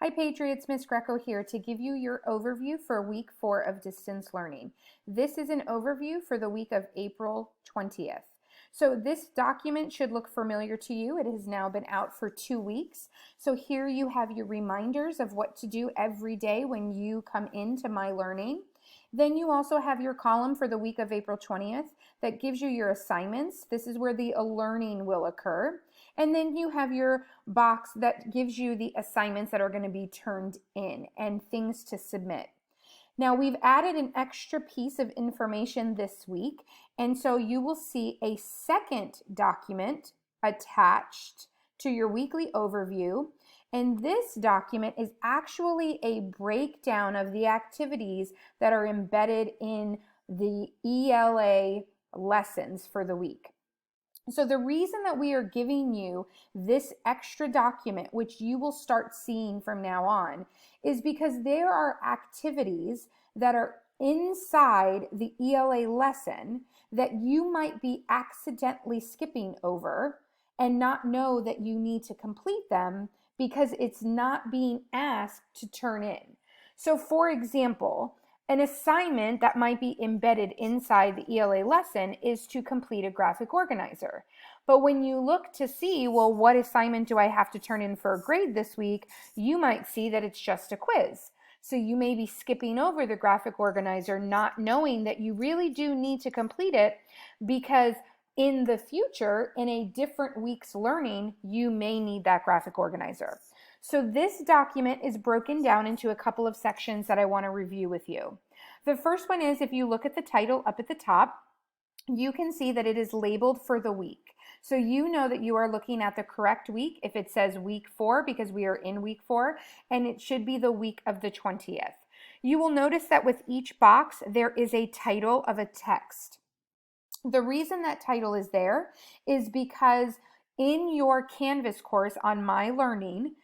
Hi Patriots, Miss Greco here to give you your overview for week 4 of distance learning. This is an overview for the week of April 20th. So this document should look familiar to you. It has now been out for 2 weeks. So here you have your reminders of what to do every day when you come into My Learning. Then you also have your column for the week of April 20th that gives you your assignments. This is where the learning will occur. And then you have your box that gives you the assignments that are going to be turned in and things to submit. Now we've added an extra piece of information this week, and so you will see a second document attached to your weekly overview. And this document is actually a breakdown of the activities that are embedded in the ELA lessons for the week. So the reason that we are giving you this extra document, which you will start seeing from now on, is because there are activities that are inside the ELA lesson that you might be accidentally skipping over and not know that you need to complete them because it's not being asked to turn in. So for example, an assignment that might be embedded inside the ELA lesson is to complete a graphic organizer. But when you look to see, well, what assignment do I have to turn in for a grade this week? You might see that it's just a quiz. So you may be skipping over the graphic organizer, not knowing that you really do need to complete it because in the future, in a different week's learning, you may need that graphic organizer. So this document is broken down into a couple of sections that I want to review with you. The first one is, if you look at the title up at the top, you can see that it is labeled for the week. So you know that you are looking at the correct week if it says week 4 because we are in week 4, and it should be the week of the 20th. You will notice that with each box there is a title of a text. The reason that title is there is because in your Canvas course on My Learning,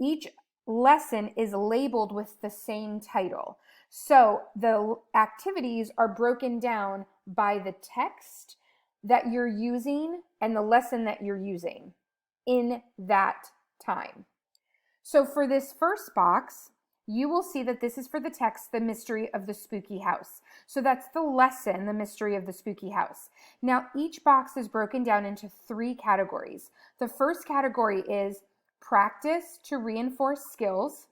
each lesson is labeled with the same title. So the activities are broken down by the text that you're using and the lesson that you're using in that time. So for this first box, you will see that this is for the text, The Mystery of the Spooky House. So that's the lesson, The Mystery of the Spooky House. Now each box is broken down into 3 categories. The first category is practice to reinforce skills.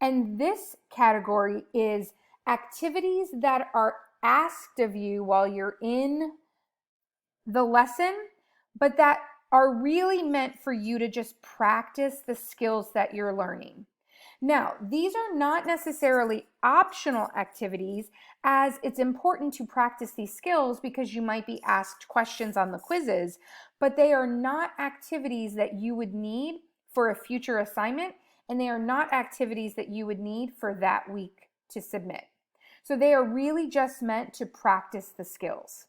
And this category is activities that are asked of you while you're in the lesson, but that are really meant for you to just practice the skills that you're learning. Now, these are not necessarily optional activities, as it's important to practice these skills because you might be asked questions on the quizzes, but they are not activities that you would need for a future assignment, and they are not activities that you would need for that week to submit. So they are really just meant to practice the skills.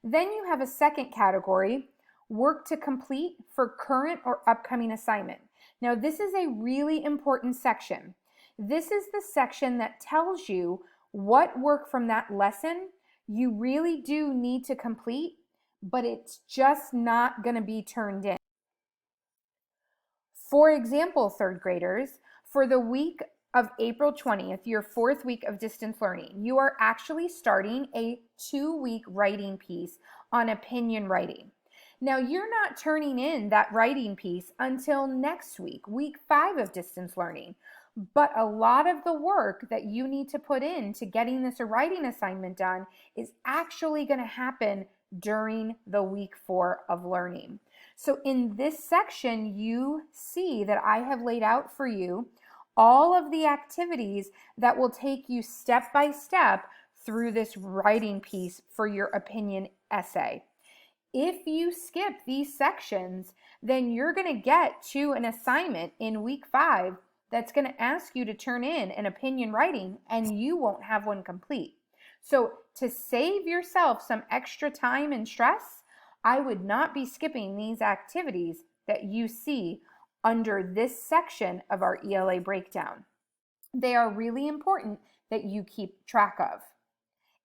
Then you have a second category, work to complete for current or upcoming assignment. Now this is a really important section. This is the section that tells you what work from that lesson you really do need to complete, but it's just not going to be turned in. For example, 3rd graders, for the week of April 20th, your 4th week of distance learning, you are actually starting a 2-week writing piece on opinion writing. Now, you're not turning in that writing piece until next week, week 5 of distance learning. But a lot of the work that you need to put into getting this writing assignment done is actually going to happen during the week 4 of learning. So in this section, you see that I have laid out for you all of the activities that will take you step by step through this writing piece for your opinion essay. If you skip these sections, then you're going to get to an assignment in week 5 that's going to ask you to turn in an opinion writing, and you won't have one complete. So to save yourself some extra time and stress, I would not be skipping these activities that you see under this section of our ELA breakdown. They are really important that you keep track of.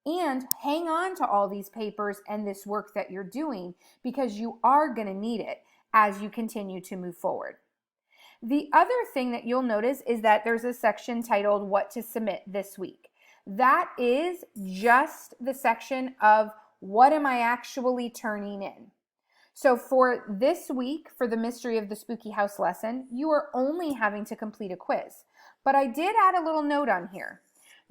And hang on to all these papers and this work that you're doing because you are going to need it as you continue to move forward. The other thing that you'll notice is that there's a section titled What to Submit This Week. That is just the section of what am I actually turning in. So for this week, for the Mystery of the Spooky House lesson, you are only having to complete a quiz. But I did add a little note on here.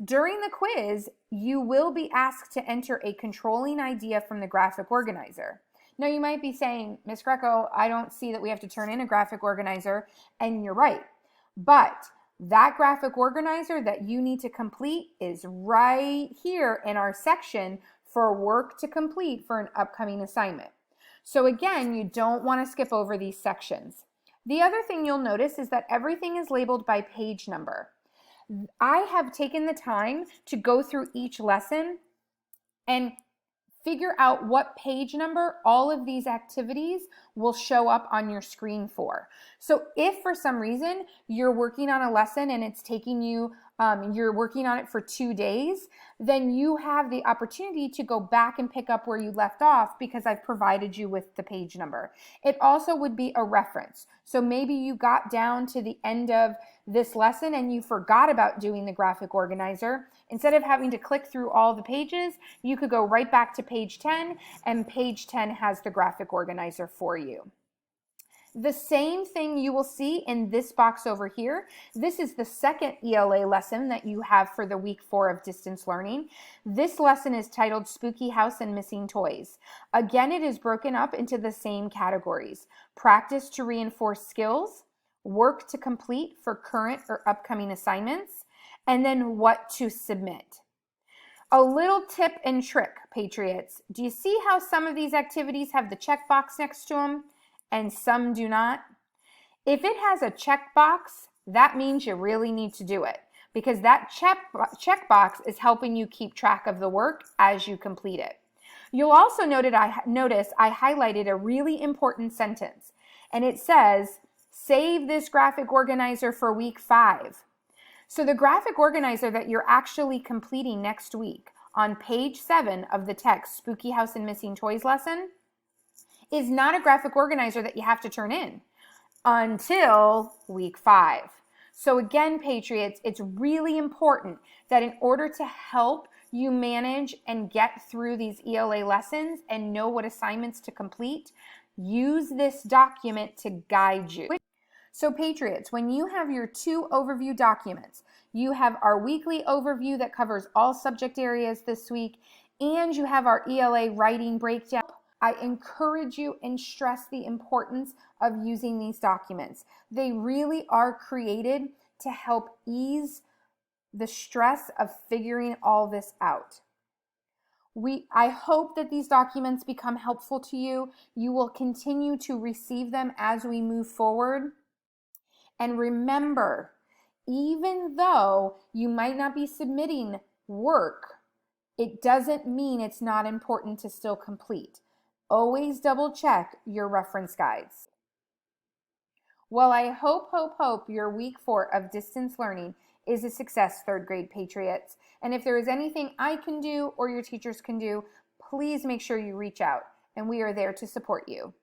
During the quiz, you will be asked to enter a controlling idea from the graphic organizer. Now you might be saying, Ms. Greco, I don't see that we have to turn in a graphic organizer, and you're right. But that graphic organizer that you need to complete is right here in our section for work to complete for an upcoming assignment. So again, you don't want to skip over these sections. The other thing you'll notice is that everything is labeled by page number. I have taken the time to go through each lesson and figure out what page number all of these activities will show up on your screen for. So if for some reason you're working on a lesson and it's taking you, you're working on it for 2 days, then you have the opportunity to go back and pick up where you left off because I've provided you with the page number. It also would be a reference. So maybe you got down to the end of this lesson and you forgot about doing the graphic organizer. Instead of having to click through all the pages, you could go right back to page 10, and page 10 has the graphic organizer for you. The same thing you will see in this box over here. This is the second ELA lesson that you have for the week 4 of distance learning. This lesson is titled Spooky House and Missing Toys. Again, it is broken up into the same categories: practice to reinforce skills, work to complete for current or upcoming assignments, and then what to submit. A little tip and trick, Patriots. Do you see how some of these activities have the checkbox next to them and some do not? If it has a checkbox, that means you really need to do it, because that checkbox is helping you keep track of the work as you complete it. You'll also notice I highlighted a really important sentence, and it says, save this graphic organizer for week 5. So the graphic organizer that you're actually completing next week on page 7 of the text Spooky House and Missing Toys lesson is not a graphic organizer that you have to turn in until week 5. So again, Patriots, it's really important that in order to help you manage and get through these ELA lessons and know what assignments to complete, use this document to guide you. So Patriots, when you have your 2 overview documents, you have our weekly overview that covers all subject areas this week, and you have our ELA writing breakdown. I encourage you and stress the importance of using these documents. They really are created to help ease the stress of figuring all this out. I hope that these documents become helpful to you. You will continue to receive them as we move forward. And remember, even though you might not be submitting work, it doesn't mean it's not important to still complete. Always double check your reference guides. Well, I hope your week 4 of distance learning is a success, 3rd grade Patriots. And if there is anything I can do or your teachers can do, please make sure you reach out, and we are there to support you.